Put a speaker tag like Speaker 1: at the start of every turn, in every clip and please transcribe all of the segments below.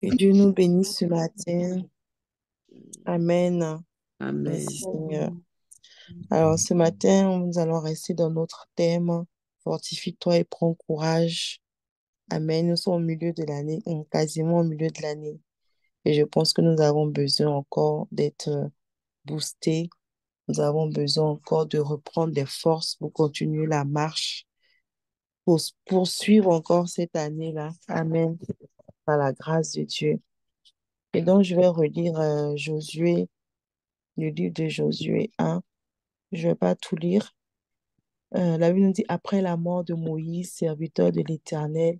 Speaker 1: Que Dieu nous bénisse ce matin. Amen. Merci
Speaker 2: Amen.
Speaker 1: Seigneur. Alors ce matin, nous allons rester dans notre thème. Fortifie-toi et prends courage. Amen. Nous sommes au milieu de l'année, quasiment au milieu de l'année. Et je pense que nous avons besoin encore d'être boostés. Nous avons besoin encore de reprendre des forces pour continuer la marche, pour poursuivre encore cette année-là. Amen. Par la grâce de Dieu. Et donc, je vais relire Josué, le livre de Josué 1. Je ne vais pas tout lire. La Bible nous dit, après la mort de Moïse, serviteur de l'Éternel,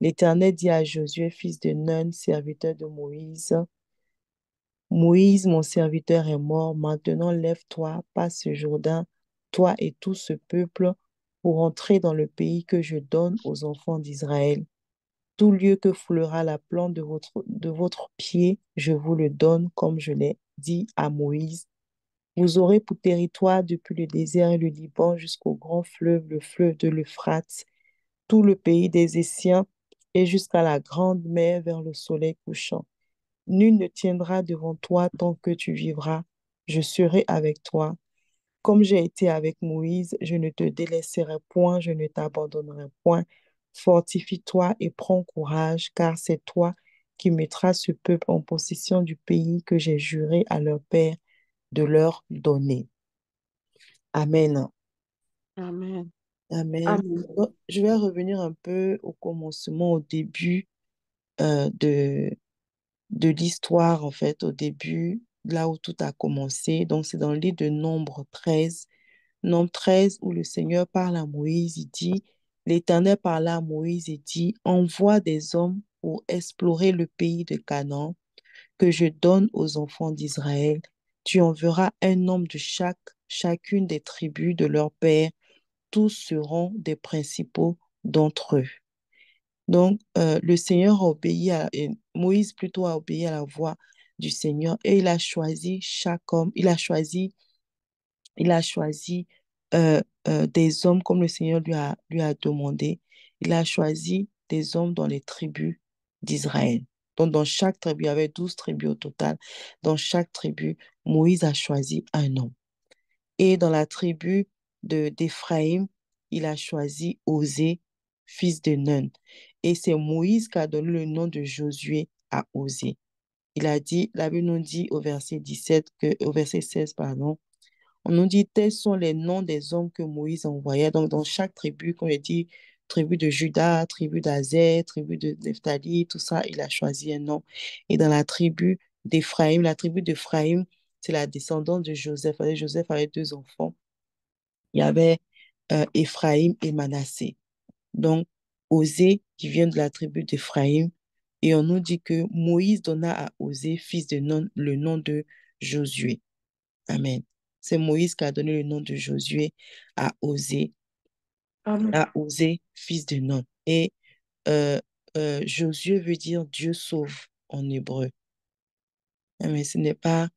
Speaker 1: l'Éternel dit à Josué, fils de Nun, serviteur de Moïse, Moïse, mon serviteur, est mort. Maintenant, lève-toi, passe ce Jourdain, toi et tout ce peuple, pour entrer dans le pays que je donne aux enfants d'Israël. Tout lieu que foulera la plante de votre pied, je vous le donne, comme je l'ai dit à Moïse. Vous aurez pour territoire depuis le désert et le Liban jusqu'au grand fleuve, le fleuve de l'Euphrate, tout le pays des Essiens et jusqu'à la grande mer vers le soleil couchant. Nul ne tiendra devant toi tant que tu vivras. Je serai avec toi. Comme j'ai été avec Moïse, je ne te délaisserai point, je ne t'abandonnerai point. Fortifie-toi et prends courage, car c'est toi qui mettras ce peuple en possession du pays que j'ai juré à leur père de leur donner. Amen.
Speaker 2: Amen.
Speaker 1: Amen.
Speaker 2: Amen.
Speaker 1: Donc, je vais revenir un peu au commencement, au début euh, de, de l'histoire, en fait, au début, là où tout a commencé. Donc, c'est dans le livre de Nombre 13. Nombre 13, où le Seigneur parle à Moïse, il dit, l'Éternel parla à Moïse et dit, envoie des hommes pour explorer le pays de Canaan que je donne aux enfants d'Israël. Tu enverras un homme de chacune des tribus de leur père, tous seront des principaux d'entre eux. Donc, le Seigneur a obéi et Moïse plutôt a obéi à la voix du Seigneur et il a choisi chaque homme, il a choisi des hommes comme le Seigneur lui a demandé. Il a choisi des hommes dans les tribus d'Israël. Donc, dans chaque tribu, il y avait 12 tribus au total. Dans chaque tribu, Moïse a choisi un homme. Et dans la tribu d'Éphraïm, il a choisi Osée, fils de Nun. Et c'est Moïse qui a donné le nom de Josué à Osée. Il a dit, la Bible nous dit au verset 16, pardon, on nous dit, tels sont les noms des hommes que Moïse envoyait. Donc, dans chaque tribu, comme je dis, tribu de Juda, tribu d'Azer, tribu de Nephtali, tout ça, il a choisi un nom. Et dans la tribu d'Éphraïm, c'est la descendance de Joseph. Joseph avait deux enfants. Il y avait Éphraïm et Manassé. Donc, Osée, qui vient de la tribu d'Éphraïm, et on nous dit que Moïse donna à Osée, fils de Nun, le nom de Josué. Amen. C'est Moïse qui a donné le nom de Josué à Osée,
Speaker 2: Amen.
Speaker 1: fils de Nun. Et euh, Josué veut dire Dieu sauve en hébreu. Mais ce n'est pas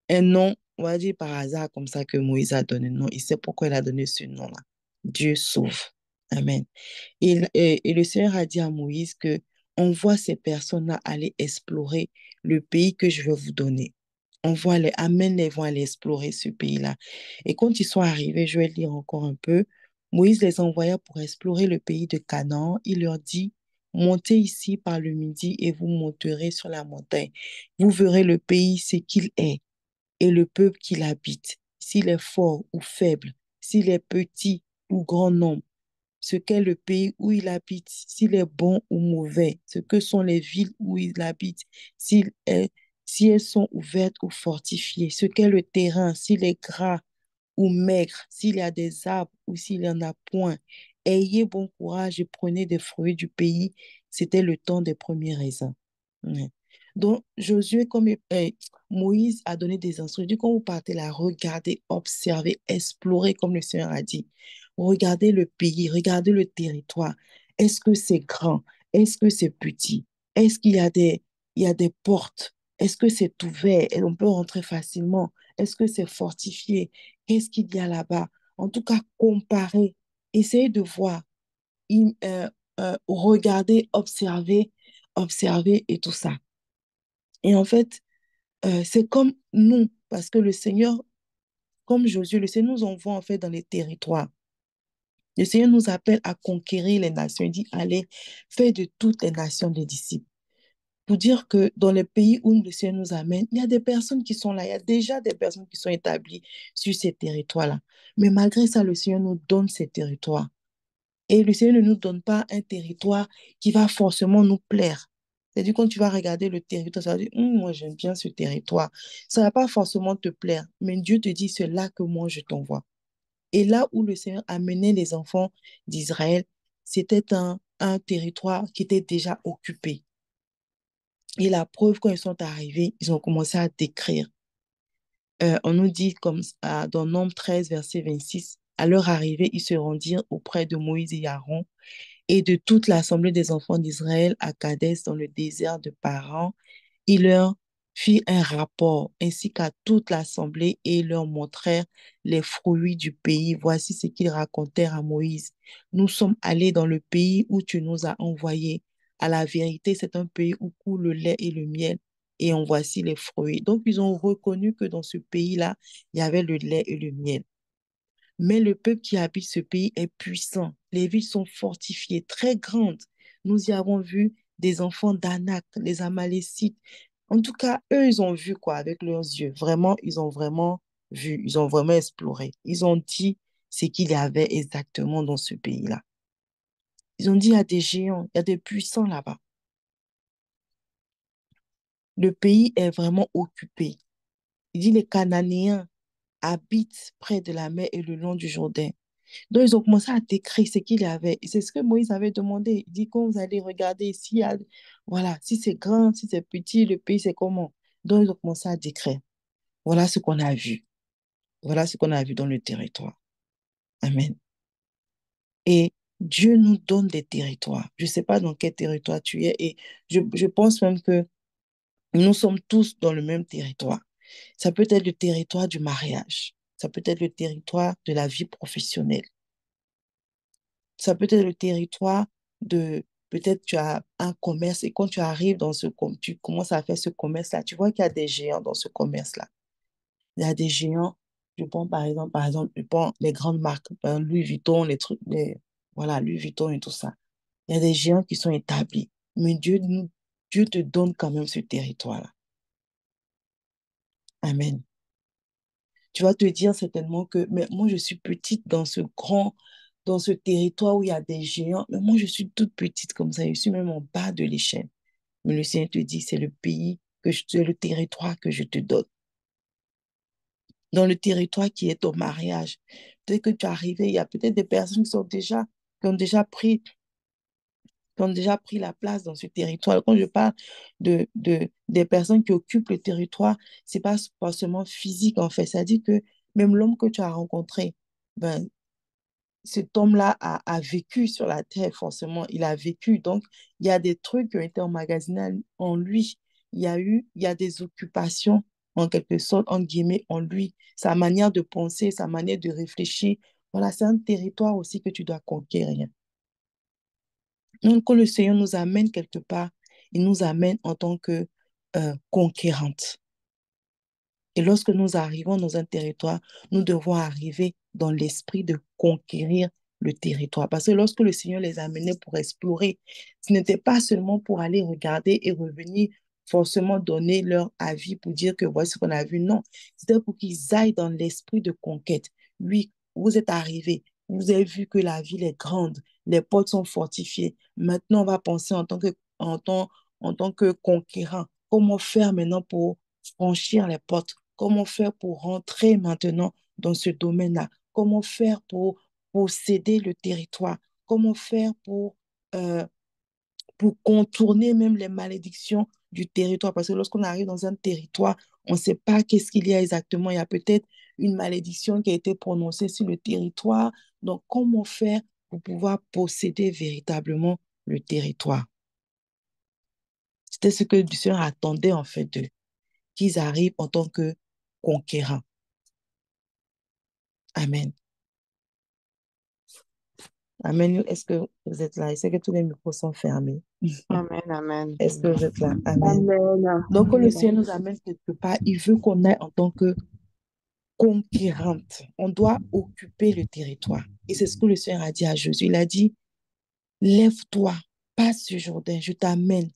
Speaker 1: un nom, on va dire par hasard comme ça que Moïse a donné. Non, il sait pourquoi il a donné ce nom-là. Dieu sauve. Amen. Et le Seigneur a dit à Moïse que envoie ces personnes-là aller explorer le pays que je vais vous donner. Envoie-les, amène-les, vont aller explorer ce pays-là. Et quand ils sont arrivés, je vais lire encore un peu. Moïse les envoya pour explorer le pays de Canaan. Il leur dit, montez ici par le midi et vous monterez sur la montagne. Vous verrez le pays, ce qu'il est, et le peuple qui l'habite, s'il est fort ou faible, s'il est petit ou grand nombre, ce qu'est le pays où il habite, s'il est bon ou mauvais, ce que sont les villes où il habite, s'il est, si elles sont ouvertes ou fortifiées, ce qu'est le terrain, s'il est gras ou maigre, s'il y a des arbres ou s'il n'y en a point. Ayez bon courage et prenez des fruits du pays. C'était le temps des premiers raisins. Ouais. Donc, Moïse a donné des instructions. Il dit, quand vous partez là, regardez, observez, explorez, comme le Seigneur a dit. Regardez le pays, regardez le territoire. Est-ce que c'est grand? Est-ce que c'est petit? Est-ce qu'il y a des portes? Est-ce que c'est ouvert et on peut rentrer facilement? Est-ce que c'est fortifié? Qu'est-ce qu'il y a là-bas? En tout cas, comparez. Essayez de voir, regarder, observer observer et tout ça. Et en fait, c'est comme nous, parce que le Seigneur, comme Josué, le Seigneur nous envoie en fait dans les territoires. Le Seigneur nous appelle à conquérir les nations. Il dit, allez, faites de toutes les nations des disciples. Pour dire que dans les pays où le Seigneur nous amène, il y a des personnes qui sont là, il y a déjà des personnes qui sont établies sur ces territoires-là. Mais malgré ça, le Seigneur nous donne ces territoires. Et le Seigneur ne nous donne pas un territoire qui va forcément nous plaire. C'est-à-dire, quand tu vas regarder le territoire, ça va dire, moi, j'aime bien ce territoire. Ça ne va pas forcément te plaire, mais Dieu te dit, c'est là que moi, je t'envoie. Et là où le Seigneur amenait les enfants d'Israël, c'était un territoire qui était déjà occupé. Et la preuve, quand ils sont arrivés, ils ont commencé à décrire. On nous dit comme dans Nombre 13, verset 26, à leur arrivée, ils se rendirent auprès de Moïse et Aaron et de toute l'assemblée des enfants d'Israël à Kadès dans le désert de Paran. Il leur fit un rapport ainsi qu'à toute l'assemblée et ils leur montrèrent les fruits du pays. Voici ce qu'ils racontèrent à Moïse. Nous sommes allés dans le pays où tu nous as envoyés. À la vérité, c'est un pays où coule le lait et le miel. Et en voici les fruits. Donc, ils ont reconnu que dans ce pays-là, il y avait le lait et le miel. Mais le peuple qui habite ce pays est puissant. Les villes sont fortifiées, très grandes. Nous y avons vu des enfants d'Anak, les Amalécites. En tout cas, eux, ils ont vu quoi avec leurs yeux. Vraiment, ils ont vraiment vu, ils ont vraiment exploré. Ils ont dit ce qu'il y avait exactement dans ce pays-là. Ils ont dit, il y a des géants, il y a des puissants là-bas. Le pays est vraiment occupé. Il dit, les Cananéens habitent près de la mer et le long du Jourdain. Donc, ils ont commencé à décrire ce qu'il y avait. Et c'est ce que Moïse avait demandé. Il dit, quand vous allez regarder s'il y a, voilà, si c'est grand, si c'est petit, le pays, c'est comment. Donc, ils ont commencé à décrire. Voilà ce qu'on a vu. Voilà ce qu'on a vu dans le territoire. Amen. Et Dieu nous donne des territoires. Je ne sais pas dans quel territoire tu es. Et je pense même que nous sommes tous dans le même territoire. Ça peut être le territoire du mariage. Ça peut être le territoire de la vie professionnelle. Ça peut être le territoire de, peut-être tu as un commerce et quand tu arrives dans tu commences à faire ce commerce-là, tu vois qu'il y a des géants dans ce commerce-là. Il y a des géants, par exemple, je prends les grandes marques, Louis Vuitton, les trucs, voilà, Louis Vuitton et tout ça. Il y a des géants qui sont établis, mais Dieu te donne quand même ce territoire-là. Amen. Tu vas te dire certainement que, mais moi, je suis petite dans ce territoire où il y a des géants, mais moi, je suis toute petite comme ça, je suis même en bas de l'échelle. Mais le Seigneur te dit, c'est le pays, c'est le territoire que je te donne. Dans le territoire qui est ton mariage. Dès que tu es arrivé, il y a peut-être des personnes qui ont déjà pris la place dans ce territoire. Quand je parle des personnes qui occupent le territoire, c'est pas forcément physique en fait. Ça dit que même l'homme que tu as rencontré, ben, cet homme-là a vécu sur la terre, forcément. Il a vécu. Donc, il y a des trucs qui ont été emmagasinés en lui. Il y a des occupations, en quelque sorte, en guillemets, en lui. Sa manière de penser, sa manière de réfléchir. Voilà, c'est un territoire aussi que tu dois conquérir. Donc, quand le Seigneur nous amène quelque part, il nous amène en tant que conquérante. Et lorsque nous arrivons dans un territoire, nous devons arriver dans l'esprit de conquérir le territoire. Parce que lorsque le Seigneur les amenait pour explorer, ce n'était pas seulement pour aller regarder et revenir forcément donner leur avis pour dire que voici ce qu'on a vu. Non, c'était pour qu'ils aillent dans l'esprit de conquête. Oui, vous êtes arrivés, vous avez vu que la ville est grande, les portes sont fortifiées. Maintenant, on va penser en tant que conquérant. Comment faire maintenant pour franchir les portes? Comment faire pour rentrer maintenant dans ce domaine-là? Comment faire pour posséder le territoire? Comment faire euh, pour contourner même les malédictions du territoire? Parce que lorsqu'on arrive dans un territoire, on ne sait pas qu'est-ce qu'il y a exactement. Il y a peut-être une malédiction qui a été prononcée sur le territoire. Donc, comment faire pour pouvoir posséder véritablement le territoire? C'était ce que le Seigneur attendait en fait d'eux, qu'ils arrivent en tant que conquérants. Amen. Amen. Est-ce que vous êtes là? Je sais que tous les micros sont fermés.
Speaker 2: Amen. Amen.
Speaker 1: Est-ce que vous êtes là? Amen.
Speaker 3: Amen.
Speaker 1: Donc, quand le Seigneur nous amène quelque part, il veut qu'on aille en tant que conquérante. On doit occuper le territoire. Et c'est ce que le Seigneur a dit à Jésus. Il a dit, lève-toi, passe ce Jourdain, je t'amène.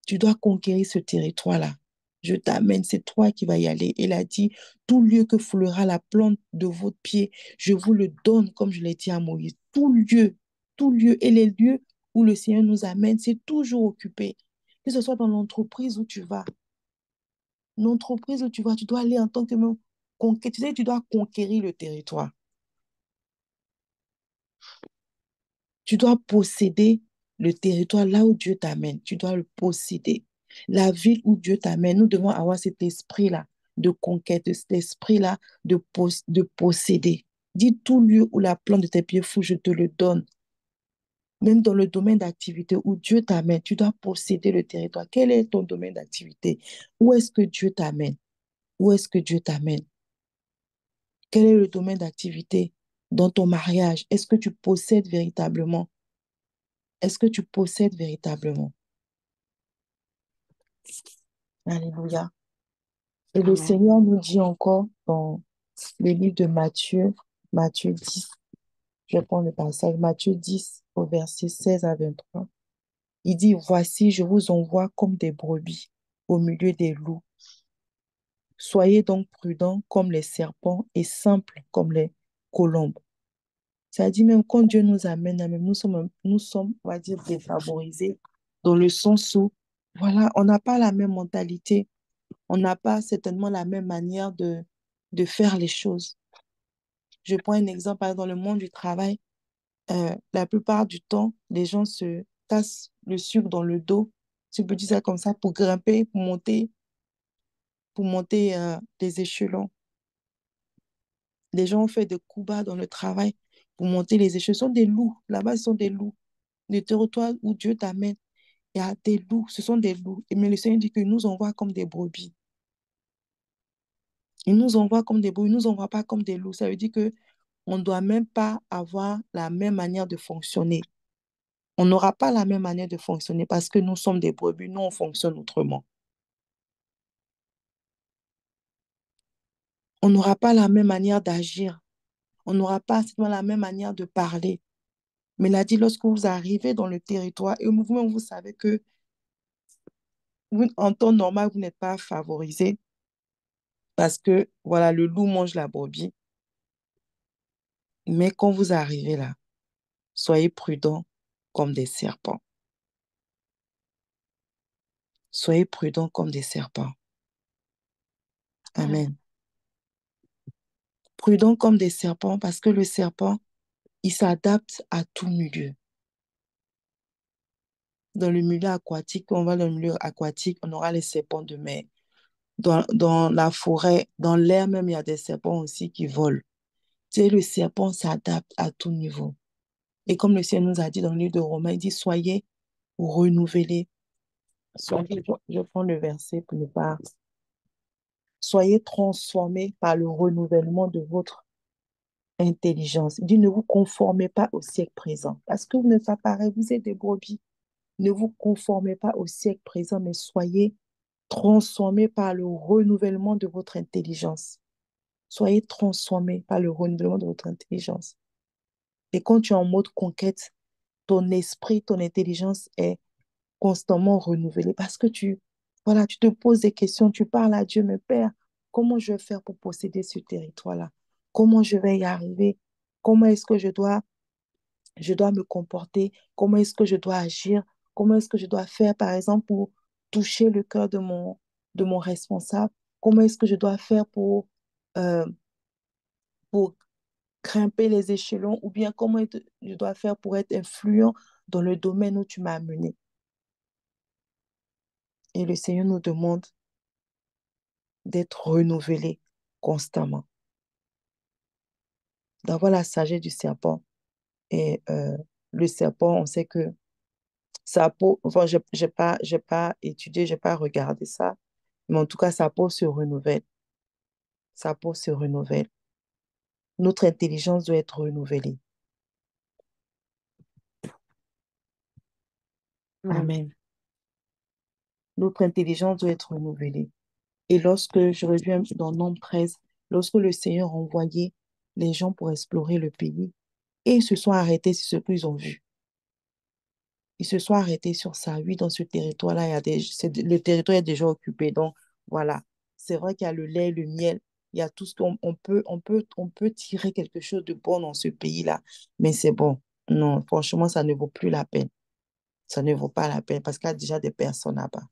Speaker 1: Tu dois conquérir ce territoire-là. Je t'amène, c'est toi qui vas y aller. Il a dit, tout lieu que foulera la plante de votre pied, je vous le donne, comme je l'ai dit à Moïse. Tout lieu, et les lieux où le Seigneur nous amène, c'est toujours occupé. Que ce soit dans l'entreprise où tu vas. L'entreprise où tu vas, tu dois aller en tant que tu sais, tu dois conquérir le territoire. Tu dois posséder le territoire là où Dieu t'amène. Tu dois le posséder. La ville où Dieu t'amène, nous devons avoir cet esprit-là de conquête, cet esprit-là de posséder. Dis tout lieu où la plante de tes pieds fous, je te le donne. Même dans le domaine d'activité où Dieu t'amène, tu dois posséder le territoire. Quel est ton domaine d'activité? Où est-ce que Dieu t'amène? Où est-ce que Dieu t'amène? Quel est le domaine d'activité dans ton mariage? Est-ce que tu possèdes véritablement? Est-ce que tu possèdes véritablement? Alléluia. Et le
Speaker 2: Amen.
Speaker 1: Seigneur nous dit encore dans le livre de Matthieu, Matthieu 10, je prends le passage, Matthieu 10 au verset 16 à 23. Il dit, voici, je vous envoie comme des brebis au milieu des loups. Soyez donc prudents comme les serpents et simples comme les colombes. Ça dit même quand Dieu nous amène, même nous sommes, on va dire, défavorisés dans le sens où, voilà, on n'a pas la même mentalité, on n'a pas certainement la même manière de faire les choses. Je prends un exemple, par exemple, dans le monde du travail, la plupart du temps, les gens se tassent le sucre dans le dos, si je peux dire ça comme ça, pour grimper, pour monter des échelons. Les gens ont fait des coups bas dans le travail pour monter les échelons. Ce sont des loups. Là-bas, ce sont des loups. Le territoire où Dieu t'amène, il y a des loups. Ce sont des loups. Mais le Seigneur dit qu'il nous envoie comme des brebis. Il nous envoie comme des brebis. Il ne nous envoie pas comme des loups. Ça veut dire que on ne doit même pas avoir la même manière de fonctionner. On n'aura pas la même manière de fonctionner parce que nous sommes des brebis. Nous, on fonctionne autrement. On n'aura pas la même manière d'agir. On n'aura pas forcément la même manière de parler. Mais il a dit, lorsque vous arrivez dans le territoire et vous-même, vous savez que en temps normal, vous n'êtes pas favorisé parce que, voilà, le loup mange la brebis. Mais quand vous arrivez là, soyez prudents comme des serpents. Soyez prudents comme des serpents.
Speaker 2: Amen.
Speaker 1: Amen. Prudents comme des serpents parce que le serpent, il s'adapte à tout milieu. Dans le milieu aquatique, on va dans le milieu aquatique, on aura les serpents de mer. Dans la forêt, dans l'air même, il y a des serpents aussi qui volent. Tu sais, le serpent s'adapte à tout niveau. Et comme le Seigneur nous a dit dans le livre de Romains, il dit, soyez renouvelés. Je prends le verset pour ne pas... Soyez transformés par le renouvellement de votre intelligence. Il dit, ne vous conformez pas au siècle présent. Parce que vous n'êtes pas pareil, vous êtes des brebis. Ne vous conformez pas au siècle présent, mais soyez transformés par le renouvellement de votre intelligence. Soyez transformés par le renouvellement de votre intelligence. Et quand tu es en mode conquête, ton esprit, ton intelligence est constamment renouvelée parce que voilà, tu te poses des questions, tu parles à Dieu, mais Père, comment je vais faire pour posséder ce territoire-là? Comment je vais y arriver? Comment est-ce que je dois me comporter? Comment est-ce que je dois agir? Comment est-ce que je dois faire, par exemple, pour toucher le cœur de mon responsable? Comment est-ce que je dois faire euh, pour grimper les échelons ou bien je dois faire pour être influent dans le domaine où tu m'as amené. Et le Seigneur nous demande d'être renouvelé constamment, d'avoir la sagesse du serpent. Et le serpent, on sait que sa peau, enfin, j'ai pas étudié, j'ai pas regardé ça, mais en tout cas, sa peau se renouvelle. Sa peau se renouvelle. Notre intelligence doit être renouvelée.
Speaker 2: Amen.
Speaker 1: Amen. Notre intelligence doit être renouvelée. Et lorsque je reviens dans Nombre 13, lorsque le Seigneur a envoyé les gens pour explorer le pays, et ils se sont arrêtés sur ce qu'ils ont vu. Ils se sont arrêtés sur ça. Oui, dans ce territoire-là, le territoire est déjà occupé. Donc, voilà. C'est vrai qu'il y a le lait, le miel. Il y a tout ce qu'on peut tirer quelque chose de bon dans ce pays-là. Mais c'est bon. Non, franchement, ça ne vaut plus la peine. Ça ne vaut pas la peine parce qu'il y a déjà des personnes là-bas.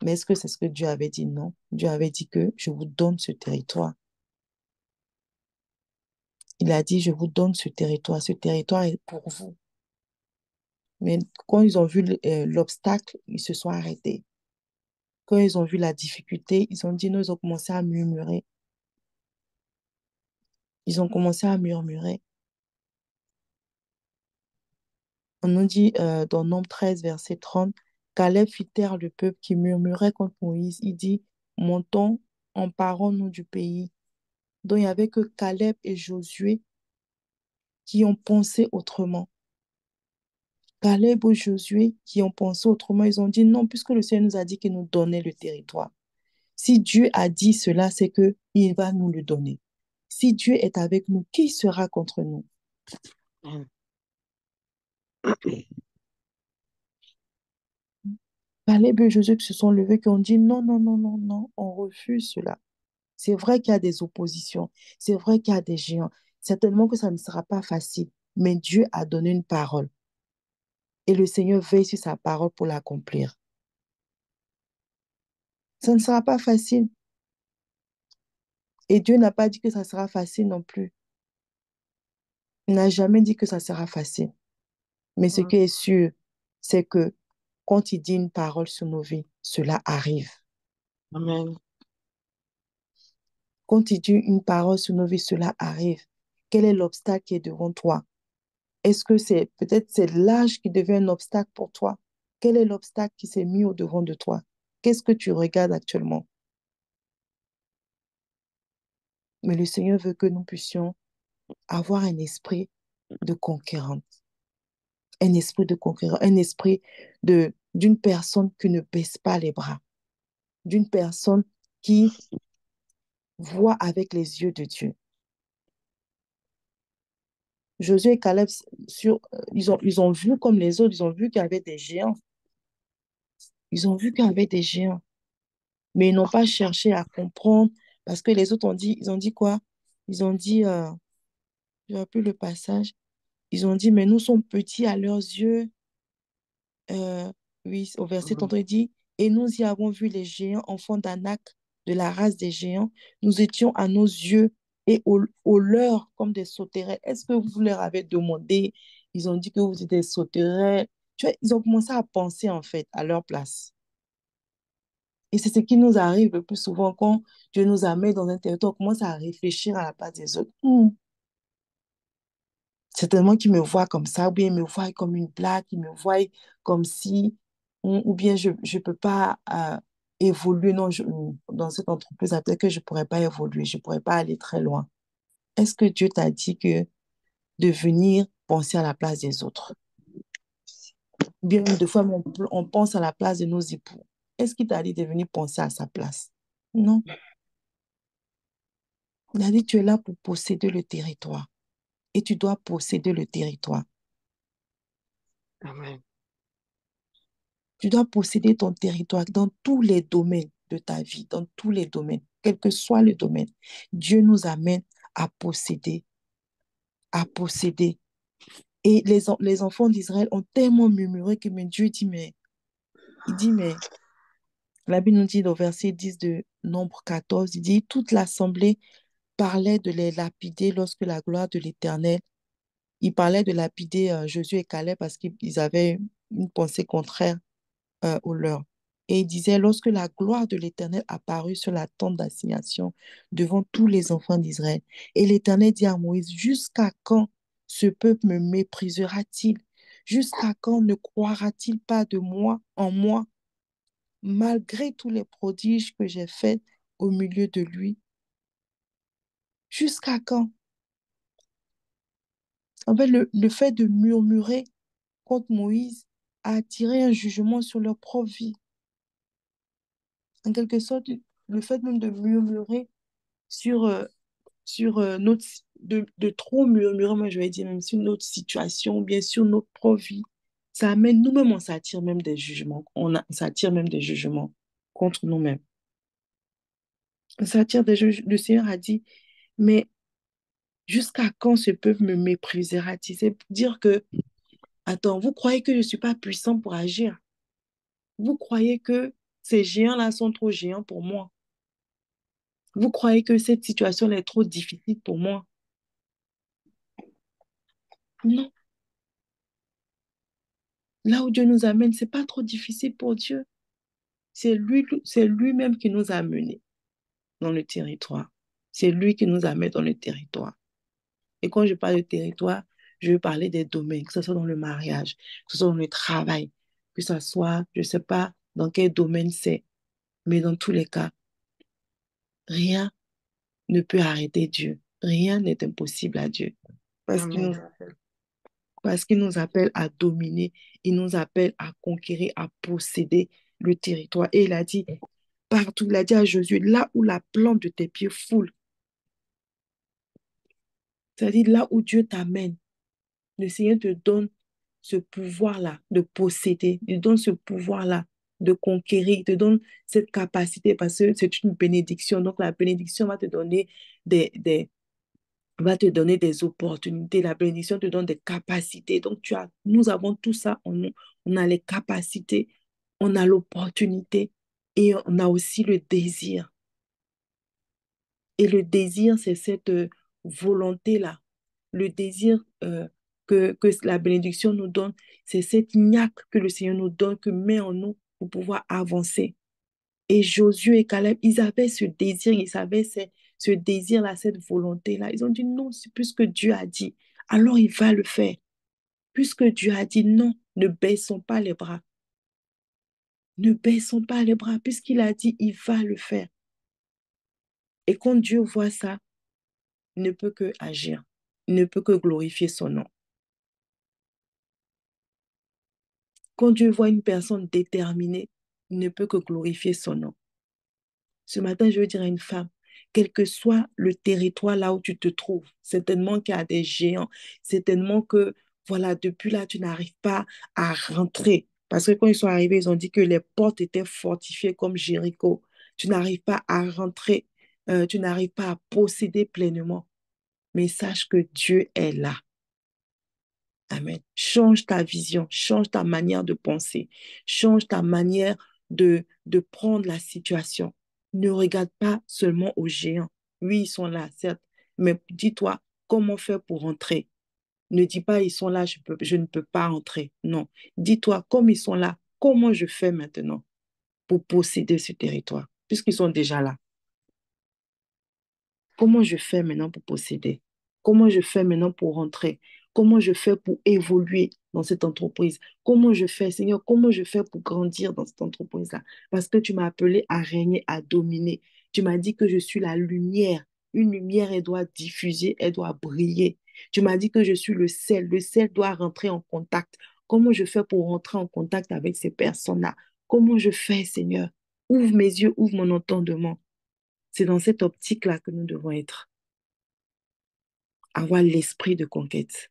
Speaker 1: Mais est-ce que c'est ce que Dieu avait dit? Non. Dieu avait dit que je vous donne ce territoire. Il a dit, je vous donne ce territoire. Ce territoire est pour vous. Mais quand ils ont vu l'obstacle, ils se sont arrêtés. Quand ils ont vu la difficulté, ils ont dit, nous, ils ont commencé à murmurer. Ils ont commencé à murmurer. On nous dit dans Nombre 13, verset 30, Caleb fit taire le peuple qui murmurait contre Moïse. Il dit, montons, emparons-nous du pays. Donc, il n'y avait que Caleb et Josué qui ont pensé autrement. Caleb et Josué qui ont pensé autrement, ils ont dit non, puisque le Seigneur nous a dit qu'il nous donnait le territoire. Si Dieu a dit cela, c'est que il va nous le donner. Si Dieu est avec nous, qui sera contre nous?
Speaker 2: Amen.
Speaker 1: Caleb et Josué qui se sont levés, qui ont dit non, non, non, non, non, on refuse cela. C'est vrai qu'il y a des oppositions, c'est vrai qu'il y a des géants. Certainement que ça ne sera pas facile, mais Dieu a donné une parole et le Seigneur veille sur sa parole pour l'accomplir. Ça ne sera pas facile et Dieu n'a pas dit que ça sera facile non plus. Il n'a jamais dit que ça sera facile. Mais ce qui est sûr, c'est que quand il dit une parole sur nos vies, cela arrive.
Speaker 2: Amen.
Speaker 1: Quand il dit une parole sur nos vies, cela arrive. Quel est l'obstacle qui est devant toi? Est-ce que c'est l'âge qui devient un obstacle pour toi? Quel est l'obstacle qui s'est mis au devant de toi? Qu'est-ce que tu regardes actuellement? Mais le Seigneur veut que nous puissions avoir un esprit de conquérant, un esprit de conquérant, un esprit d'une personne qui ne baisse pas les bras, d'une personne qui voit avec les yeux de Dieu. Josué et Caleb, ils ont vu comme les autres, ils ont vu qu'il y avait des géants. Ils ont vu qu'il y avait des géants. Mais ils n'ont pas cherché à comprendre parce que les autres ils ont dit quoi? Ils ont dit, je ne plus le passage, ils ont dit, mais nous sommes petits à leurs yeux. Euh, oui, au verset 30, il dit, et nous y avons vu les géants, enfants d'Anak, de la race des géants. Nous étions à nos yeux et au leurs comme des sauterelles. Est-ce que vous leur avez demandé? Ils ont dit que vous étiez des sauterelles. Tu vois, ils ont commencé à penser en fait à leur place. Et c'est ce qui nous arrive le plus souvent quand Dieu nous amène dans un territoire, on commence à réfléchir à la place des autres. C'est tellement qu'ils me voient comme ça, ou bien ils me voient comme une blague, ils me voient comme si, ou bien je ne peux pas évoluer non, dans cette entreprise, peut-être que je ne pourrais pas évoluer, je ne pourrais pas aller très loin. Est-ce que Dieu t'a dit que de venir penser à la place des autres? Bien, des fois, on pense à la place de nos époux. Est-ce qu'il t'a dit de venir penser à sa place? Non. Il a dit, tu es là pour posséder le territoire et tu dois posséder le territoire.
Speaker 2: Amen.
Speaker 1: Tu dois posséder ton territoire dans tous les domaines de ta vie, dans tous les domaines, quel que soit le domaine. Dieu nous amène à posséder, à posséder. Et les enfants d'Israël ont tellement murmuré que mais Dieu dit, il dit, mais la Bible nous dit au verset 10 de Nombre 14, il dit, toute l'assemblée parlait de les lapider lorsque la gloire de l'Éternel, il parlait de lapider Josué et Caleb parce qu'ils avaient une pensée contraire au leur. Et il disait, lorsque la gloire de l'Éternel apparut sur la tente d'assignation devant tous les enfants d'Israël, et l'Éternel dit à Moïse, jusqu'à quand ce peuple me méprisera-t-il? Jusqu'à quand ne croira-t-il pas de moi, en moi, malgré tous les prodiges que j'ai faits au milieu de lui? Jusqu'à quand? En fait, le fait de murmurer contre Moïse, à attirer un jugement sur leur propre vie. En quelque sorte, le fait même de murmurer sur, notre, de trop murmurer, moi je vais dire même sur notre situation, bien sûr notre propre vie, ça amène nous-mêmes, on s'attire même des jugements, on s'attire même des jugements contre nous-mêmes. On s'attire des jugements. Le Seigneur a dit, mais jusqu'à quand ce peuple me méprisera-t-il? C'est pour dire que, attends, vous croyez que je ne suis pas puissant pour agir? Vous croyez que ces géants-là sont trop géants pour moi? Vous croyez que cette situation est trop difficile pour moi? Non. Là où Dieu nous amène, c'est pas trop difficile pour Dieu. C'est lui-même qui nous a amenés dans le territoire. C'est lui qui nous amène dans le territoire. Et quand je parle de territoire, je veux parler des domaines, que ce soit dans le mariage, que ce soit dans le travail, que ce soit, je ne sais pas dans quel domaine c'est, mais dans tous les cas, rien ne peut arrêter Dieu. Rien n'est impossible à Dieu. Parce qu'il nous,
Speaker 2: Amen.
Speaker 1: parce qu'il nous appelle à dominer, il nous appelle à conquérir, à posséder le territoire. Et il a dit, partout, il a dit à Josué, là où la plante de tes pieds foule, c'est-à-dire là où Dieu t'amène, le Seigneur te donne ce pouvoir-là de posséder, il te donne ce pouvoir-là de conquérir, il te donne cette capacité parce que c'est une bénédiction. Donc la bénédiction va te donner va te donner des opportunités. La bénédiction te donne des capacités. Donc nous avons tout ça en nous. On a les capacités, on a l'opportunité et on a aussi le désir. Et le désir, c'est cette volonté-là. Le désir que la bénédiction nous donne, c'est cette niaque que le Seigneur nous donne, que met en nous pour pouvoir avancer. Et Josué et Caleb, ils avaient ce désir, ils avaient ce désir-là, cette volonté-là. Ils ont dit non, c'est puisque Dieu a dit, alors il va le faire. Puisque Dieu a dit non, ne baissons pas les bras. Ne baissons pas les bras, puisqu'il a dit, il va le faire. Et quand Dieu voit ça, il ne peut que agir, il ne peut que glorifier son nom. Quand Dieu voit une personne déterminée, il ne peut que glorifier son nom. Ce matin, je veux dire à une femme, quel que soit le territoire là où tu te trouves, certainement qu'il y a des géants, certainement que, voilà, depuis là, tu n'arrives pas à rentrer. Parce que quand ils sont arrivés, ils ont dit que les portes étaient fortifiées comme Jéricho. Tu n'arrives pas à rentrer, tu n'arrives pas à posséder pleinement. Mais sache que Dieu est là. Amen. Change ta vision, change ta manière de penser, change ta manière de prendre la situation. Ne regarde pas seulement aux géants. Oui, ils sont là, certes, mais dis-toi comment faire pour entrer. Ne dis pas ils sont là, je ne peux pas entrer. Non. Dis-toi comme ils sont là, comment je fais maintenant pour posséder ce territoire, puisqu'ils sont déjà là. Comment je fais maintenant pour posséder? Comment je fais maintenant pour rentrer? Comment je fais pour évoluer dans cette entreprise? Comment je fais, Seigneur, comment je fais pour grandir dans cette entreprise-là? Parce que tu m'as appelé à régner, à dominer. Tu m'as dit que je suis la lumière. Une lumière, elle doit diffuser, elle doit briller. Tu m'as dit que je suis le sel. Le sel doit rentrer en contact. Comment je fais pour rentrer en contact avec ces personnes-là? Comment je fais, Seigneur? Ouvre mes yeux, ouvre mon entendement. C'est dans cette optique-là que nous devons être, avoir l'esprit de conquête.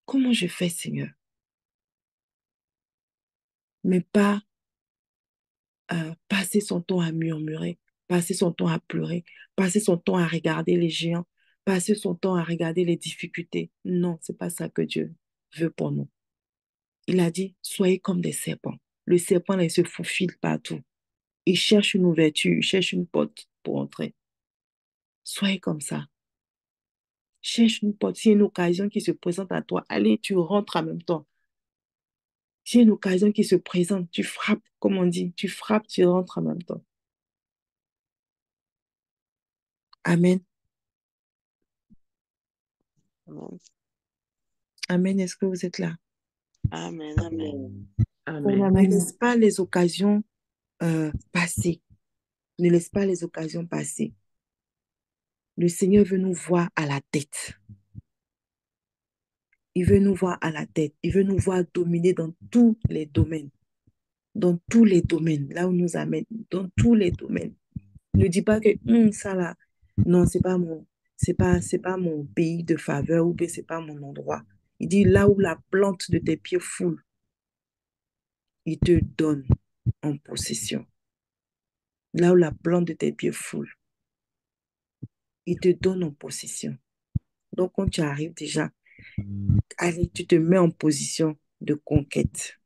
Speaker 1: Comment je fais, Seigneur? Mais pas passer son temps à murmurer, passer son temps à pleurer, passer son temps à regarder les géants, passer son temps à regarder les difficultés. Non, c'est pas ça que Dieu veut pour nous. Il a dit, soyez comme des serpents. Le serpent, là, il se faufile partout. Il cherche une ouverture, il cherche une porte pour entrer. Soyez comme ça. Cherche une porte. S'il y a une occasion qui se présente à toi, allez, tu rentres en même temps. S'il y a une occasion qui se présente, tu frappes, comme on dit, tu frappes, tu rentres en même temps. Amen.
Speaker 2: Amen.
Speaker 1: Amen. Est-ce que vous êtes là?
Speaker 2: Amen. Amen.
Speaker 1: Ne
Speaker 2: Amen.
Speaker 1: laisse pas les occasions passer. Ne laisse pas les occasions passer. Le Seigneur veut nous voir à la tête. Il veut nous voir à la tête. Il veut nous voir dominer dans tous les domaines. Dans tous les domaines. Là où il nous amène. Dans tous les domaines. Ne dis pas que ça là, non, c'est pas mon pays de faveur ou bien c'est pas mon endroit. Il dit là où la plante de tes pieds foule, il te donne en possession. Là où la plante de tes pieds foule, il te donne en possession. Donc quand tu arrives déjà, allez, tu te mets en position de conquête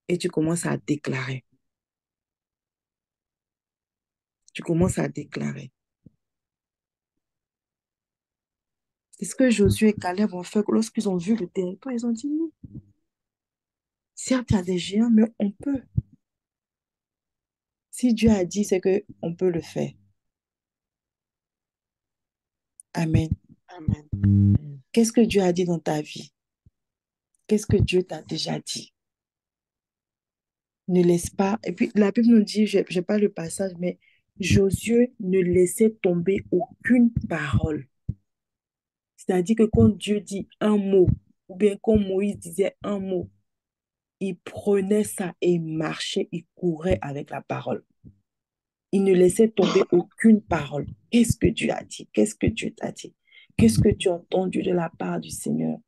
Speaker 1: et tu commences à déclarer. Tu commences à déclarer. C'est ce que Josué et Caleb ont fait lorsqu'ils ont vu le territoire. Ils ont dit non. Certes, il y a des géants, mais on peut. Si Dieu a dit, c'est que on peut le faire. Amen.
Speaker 2: Amen.
Speaker 1: Qu'est-ce que Dieu a dit dans ta vie? Qu'est-ce que Dieu t'a déjà dit? Ne laisse pas. Et puis la Bible nous dit, je n'ai pas le passage, mais Josué ne laissait tomber aucune parole. C'est-à-dire que quand Dieu dit un mot, ou bien quand Moïse disait un mot, il prenait ça et il marchait, il courait avec la parole. Il ne laissait tomber aucune parole. Qu'est-ce que Dieu a dit? Qu'est-ce que Dieu t'a dit? Qu'est-ce que tu as entendu de la part du Seigneur?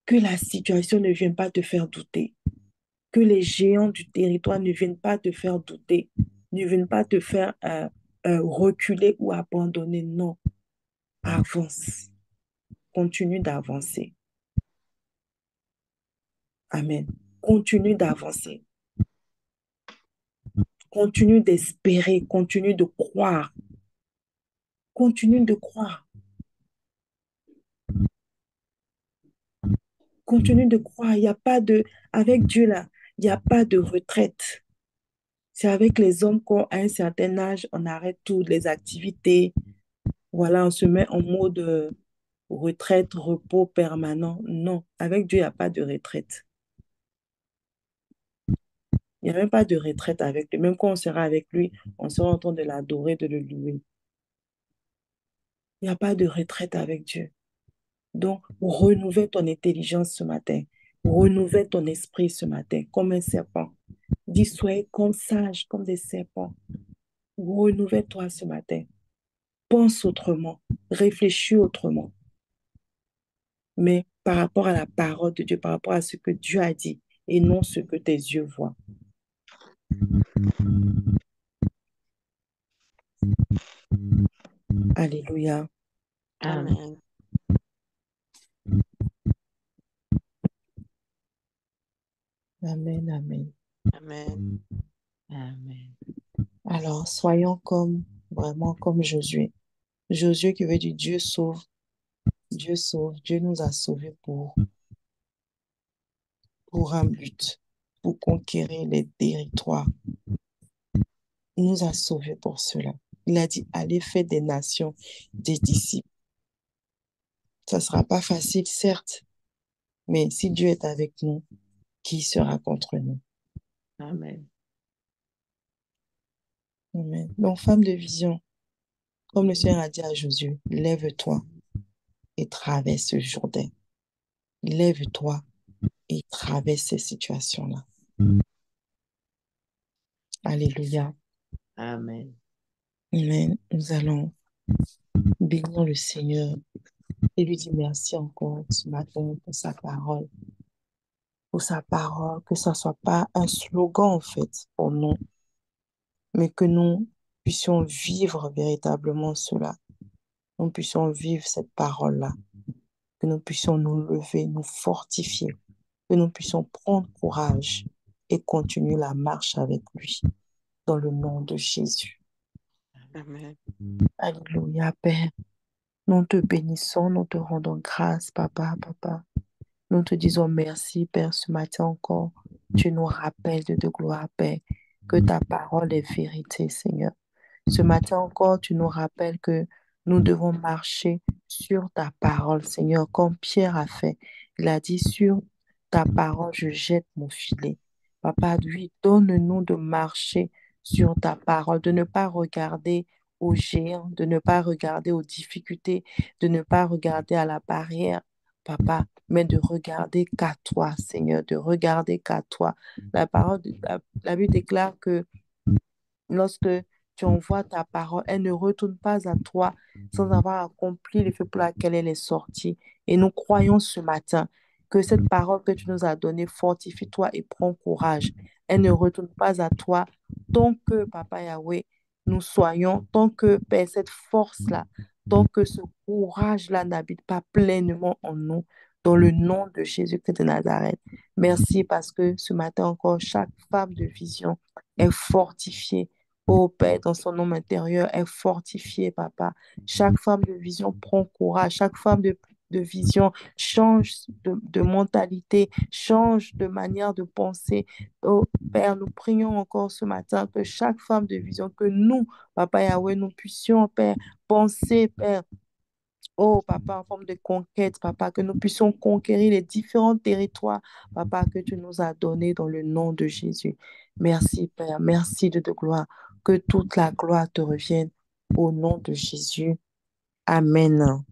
Speaker 1: Que la situation ne vienne pas te faire douter. Que les géants du territoire ne viennent pas te faire douter. Ne viennent pas te faire reculer ou abandonner. Non. Avance. Continue d'avancer. Amen. Continue d'avancer. Continue d'espérer. Continue de croire. Continue de croire. Continue de croire. Il n'y a pas de... Avec Dieu, là, il n'y a pas de retraite. C'est avec les hommes qu'à un certain âge, on arrête toutes les activités. Voilà, on se met en mode retraite, repos permanent. Non, avec Dieu, il n'y a pas de retraite. Il n'y a même pas de retraite avec lui. Même quand on sera avec lui, on sera en train de l'adorer, de le louer. Il n'y a pas de retraite avec Dieu. Donc, renouvelle ton intelligence ce matin. Renouvelle ton esprit ce matin, comme un serpent. Dis, soyez comme sages, comme des serpents. Renouvelle-toi ce matin. Pense autrement. Réfléchis autrement. Mais par rapport à la parole de Dieu, par rapport à ce que Dieu a dit, et non ce que tes yeux voient. Alléluia.
Speaker 2: Amen.
Speaker 1: Amen, amen.
Speaker 2: Amen.
Speaker 3: Amen.
Speaker 1: Alors, soyons comme, vraiment comme Josué. Josué qui veut dire Dieu sauve, Dieu sauve, Dieu nous a sauvés pour un but, pour conquérir les territoires. Il nous a sauvés pour cela. Il a dit, allez faire des nations, des disciples. Ça ne sera pas facile, certes, mais si Dieu est avec nous, qui sera contre nous?
Speaker 3: Amen.
Speaker 1: Amen. Donc, femme de vision, comme le Seigneur a dit à Josué, lève-toi et traverse le Jourdain. Lève-toi et traverse ces situations-là. Alléluia.
Speaker 3: Amen.
Speaker 1: Amen. Nous allons bénir le Seigneur et lui dire merci encore ce matin pour sa parole, que ça ne soit pas un slogan en fait pour nous, mais que nous puissions vivre véritablement cela. Nous puissions vivre cette parole-là, que nous puissions nous lever, nous fortifier, que nous puissions prendre courage et continuer la marche avec lui, dans le nom de Jésus.
Speaker 2: Amen.
Speaker 1: Alléluia, Père. Nous te bénissons, nous te rendons grâce, papa, papa. Nous te disons merci, Père, ce matin encore. Tu nous rappelles de gloire, Père, que ta parole est vérité, Seigneur. Ce matin encore, tu nous rappelles que nous devons marcher sur ta parole, Seigneur, comme Pierre a fait. Il a dit, sur ta parole, je jette mon filet. Papa, lui, donne-nous de marcher sur ta parole, de ne pas regarder aux géants, de ne pas regarder aux difficultés, de ne pas regarder à la barrière, papa, mais de regarder qu'à toi, Seigneur, de regarder qu'à toi. La Bible déclare que lorsque tu envoies ta parole, elle ne retourne pas à toi sans avoir accompli le fait pour lequel elle est sortie. Et nous croyons ce matin que cette parole que tu nous as donnée, fortifie-toi et prends courage. Elle ne retourne pas à toi tant que, Papa Yahweh, nous soyons, tant que, Père, cette force-là, tant que ce courage-là n'habite pas pleinement en nous, dans le nom de Jésus-Christ de Nazareth. Merci parce que ce matin encore, chaque femme de vision est fortifiée. Oh Père, dans son homme intérieur est fortifié, Papa. Chaque femme de vision prend courage. Chaque femme de vision change de mentalité, change de manière de penser. Oh Père, nous prions encore ce matin que chaque femme de vision, que nous, Papa Yahweh, nous puissions, Père, penser, Père, oh, papa, en forme de conquête, papa, que nous puissions conquérir les différents territoires, papa, que tu nous as donnés dans le nom de Jésus. Merci, Père. Merci de gloire. Que toute la gloire te revienne au nom de Jésus. Amen.